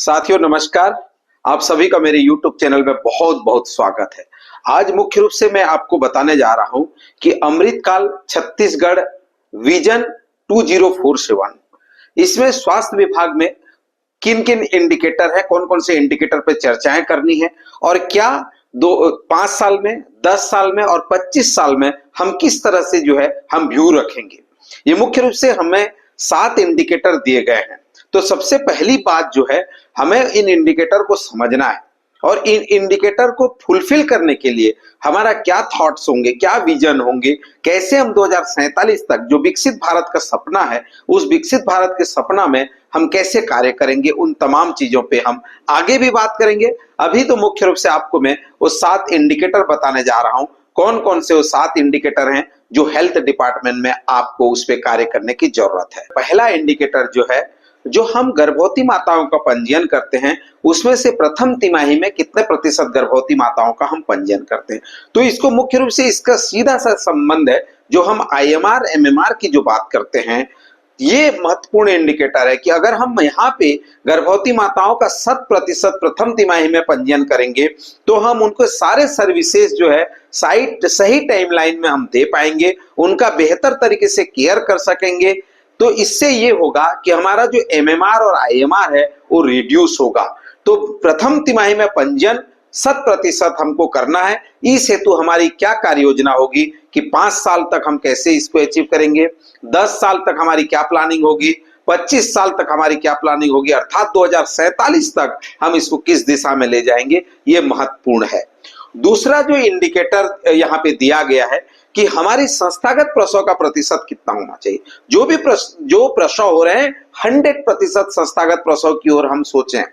साथियों नमस्कार। आप सभी का मेरे YouTube चैनल में बहुत बहुत स्वागत है। आज मुख्य रूप से मैं आपको बताने जा रहा हूं कि अमृतकाल छत्तीसगढ़ विजन 2047 इसमें स्वास्थ्य विभाग में किन किन इंडिकेटर है, कौन कौन से इंडिकेटर पे चर्चाएं करनी है और क्या 5 साल में, 10 साल में और 25 साल में हम किस तरह से जो है हम व्यू रखेंगे। ये मुख्य रूप से हमें 7 इंडिकेटर दिए गए हैं। तो सबसे पहली बात जो है, हमें इन इंडिकेटर को समझना है और इन इंडिकेटर को फुलफिल करने के लिए हमारा क्या थॉट्स होंगे, क्या विजन होंगे, कैसे हम 2047 तक जो विकसित भारत का सपना है, उस विकसित भारत के सपना में हम कैसे कार्य करेंगे, उन तमाम चीजों पे हम आगे भी बात करेंगे। अभी तो मुख्य रूप से आपको मैं वो 7 इंडिकेटर बताने जा रहा हूं। कौन कौन से वो 7 इंडिकेटर हैं जो हेल्थ डिपार्टमेंट में आपको उस पर कार्य करने की जरूरत है। पहला इंडिकेटर जो है, जो हम गर्भवती माताओं का पंजीयन करते हैं, उसमें से प्रथम तिमाही में कितने प्रतिशत गर्भवती माताओं का हम पंजीयन करते हैं। तो इसको मुख्य रूप से इसका सीधा सा संबंध है, जो हम आईएमआर एमएमआर की जो बात करते हैं, ये महत्वपूर्ण इंडिकेटर है कि अगर हम यहाँ पे गर्भवती माताओं का 100% प्रथम तिमाही में पंजीयन करेंगे तो हम उनको सारे सर्विसेज जो है साइट सही टाइमलाइन में हम दे पाएंगे, उनका बेहतर तरीके से केयर कर सकेंगे। तो इससे ये होगा कि हमारा जो एमएमआर और आईएमआर है वो रिड्यूस होगा। तो प्रथम तिमाही में पंजीयन 100% हमको करना है। इस हेतु हमारी क्या कार्य योजना होगी कि 5 साल तक हम कैसे इसको अचीव करेंगे, 10 साल तक हमारी क्या प्लानिंग होगी, 25 साल तक हमारी क्या प्लानिंग होगी, अर्थात 2047 तक हम इसको किस दिशा में ले जाएंगे, ये महत्वपूर्ण है। दूसरा जो इंडिकेटर यहाँ पे दिया गया है कि हमारी संस्थागत प्रसव का प्रतिशत कितना होना चाहिए। जो प्रसव हो रहे हैं 100% संस्थागत प्रसव की ओर हम सोचें।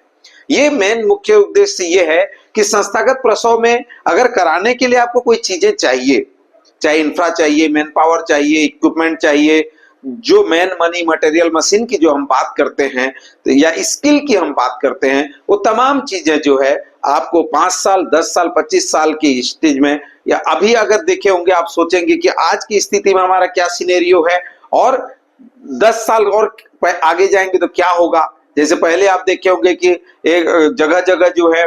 ये मेन मुख्य उद्देश्य ये है कि संस्थागत प्रसव में अगर कराने के लिए आपको कोई चीजें चाहिए, चाहे इंफ्रा चाहिए, मैन पावर चाहिए, इक्विपमेंट चाहिए, जो मैन मनी मटेरियल मशीन की जो हम बात करते हैं तो या स्किल की हम बात करते हैं, वो तमाम चीजें जो है आपको 5 साल, 10 साल, 25 साल की स्टेज में, या अभी अगर देखे होंगे आप सोचेंगे कि आज की स्थिति में हमारा क्या सिनेरियो है और 10 साल और आगे जाएंगे तो क्या होगा। जैसे पहले आप देखे होंगे कि एक जगह जगह जो है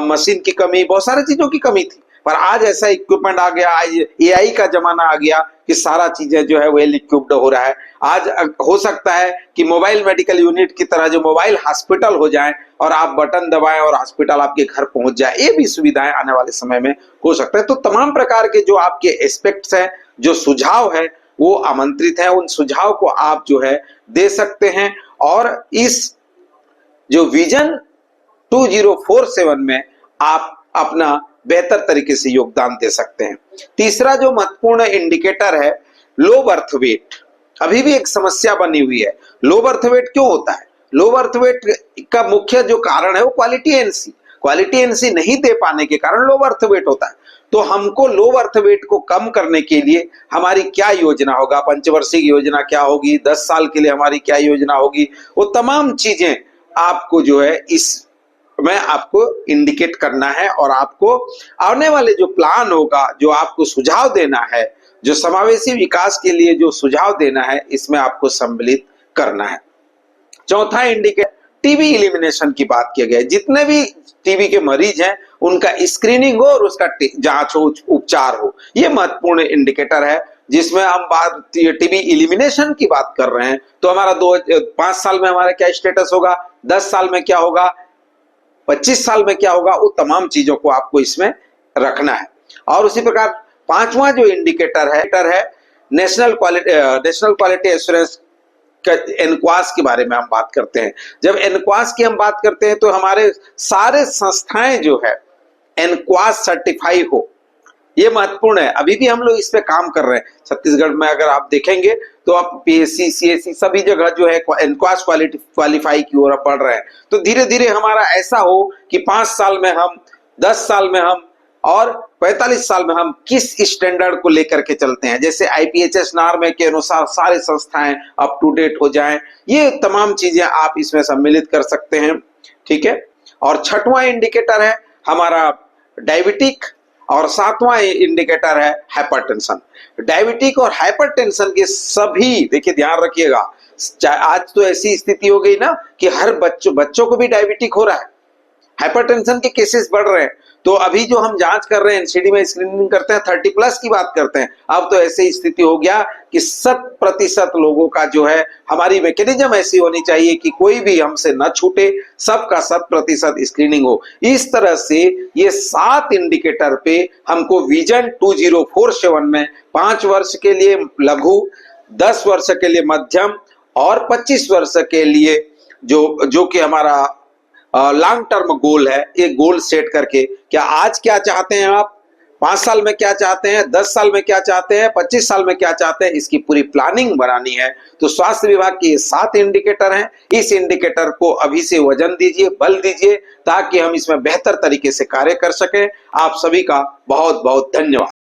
मशीन की कमी, बहुत सारी चीजों की कमी थी, पर आज ऐसा इक्विपमेंट आ गया, आज एआई का जमाना आ गया कि सारा चीजें जो है वेल इक्विप्ड हो रहा है। आज हो सकता है कि मोबाइल मेडिकल यूनिट की तरह जो मोबाइल हॉस्पिटल हो जाए और आप बटन दबाएं और हॉस्पिटल आपके घर पहुंच जाए, ये भी सुविधाएं आने वाले समय में हो सकता है। तो तमाम प्रकार के जो आपके एस्पेक्ट्स हैं, जो सुझाव है, वो आमंत्रित है। उन सुझाव को आप जो है दे सकते हैं और इस जो विजन 2047 में आप अपना बेहतर तरीके से योगदान दे सकते हैं। तीसरा जो महत्वपूर्ण इंडिकेटर है, लो बर्थ वेट। अभी भी एक समस्या बनी हुई है। लो बर्थ वेट क्यों होता है? लो बर्थ वेट का मुख्य जो कारण है वो क्वालिटी एनसी नहीं दे पाने के कारण लो बर्थ वेट होता है। तो हमको लो बर्थ वेट को कम करने के लिए हमारी क्या योजना होगा, पंचवर्षीय योजना क्या होगी, 10 साल के लिए हमारी क्या योजना होगी, वो तमाम चीजें आपको जो है इस में आपको इंडिकेट करना है और आपको आने वाले जो प्लान होगा, जो आपको सुझाव देना है, जो समावेशी विकास के लिए जो सुझाव देना है, इसमें आपको सम्मिलित करना है। चौथा इंडिकेटर टीबी इलिमिनेशन की बात किया गया है। जितने भी टीबी के मरीज हैं उनका स्क्रीनिंग हो और उसका जांच हो, उपचार हो, ये महत्वपूर्ण इंडिकेटर है। जिसमें हम बात टीबी इलिमिनेशन की बात कर रहे हैं तो हमारा 5 साल में हमारा क्या स्टेटस होगा, 10 साल में क्या होगा, 25 साल में क्या होगा, वो तमाम चीजों को आपको इसमें रखना है। और उसी प्रकार पांचवा जो इंडिकेटर है नेशनल क्वालिटी एश्योरेंस का, एनक्वास के बारे में हम बात करते हैं। जब एनक्वास की हम बात करते हैं तो हमारे सारे संस्थाएं जो है एनक्वास सर्टिफाई हो, ये महत्वपूर्ण है। अभी भी हम लोग इस पे काम कर रहे हैं। छत्तीसगढ़ में अगर आप देखेंगे तो आप पीएससी, सीएससी सभी जगह जो है एनक्वास क्वालिफाई की ओर बढ़ रहे हैं। तो धीरे धीरे हमारा ऐसा हो कि 5 साल में हम, 10 साल में हम और 45 साल में हम किस स्टैंडर्ड को लेकर के चलते हैं। जैसे आईपीएचएस नॉर्म के अनुसार सारे संस्थाएं अप टू डेट हो जाएं, ये तमाम चीजें आप इसमें सम्मिलित कर सकते हैं। ठीक है। और छठवां इंडिकेटर है हमारा डायबिटिक और सातवां इंडिकेटर है हाइपरटेंशन। डायबिटिक और हाइपरटेंशन के सभी, देखिए ध्यान रखिएगा, आज तो ऐसी स्थिति हो गई ना कि हर बच्चों को भी डायबिटिक हो रहा है, हाइपरटेंशन के केसेस बढ़ रहे हैं। तो अभी जो हम जांच कर रहे हैं, एनसीडी में स्क्रीनिंग करते हैं, 30+ की बात करते हैं, अब तो ऐसी स्थिति हो गया कि 100% लोगों का जो है, हमारी मैकेनिज्म ऐसी होनी चाहिए कि कोई भी हमसे न छूटे, सबका 100% स्क्रीनिंग हो। इस तरह से ये 7 इंडिकेटर पे हमको विजन 2047 में 5 वर्ष के लिए लघु, 10 वर्ष के लिए मध्यम और 25 वर्ष के लिए जो कि हमारा लॉन्ग टर्म गोल है, एक गोल सेट करके, क्या आज क्या चाहते हैं आप, 5 साल में क्या चाहते हैं, 10 साल में क्या चाहते हैं, 25 साल में क्या चाहते हैं, इसकी पूरी प्लानिंग बनानी है। तो स्वास्थ्य विभाग के ये 7 इंडिकेटर हैं। इस इंडिकेटर को अभी से वजन दीजिए, बल दीजिए, ताकि हम इसमें बेहतर तरीके से कार्य कर सकें। आप सभी का बहुत बहुत धन्यवाद।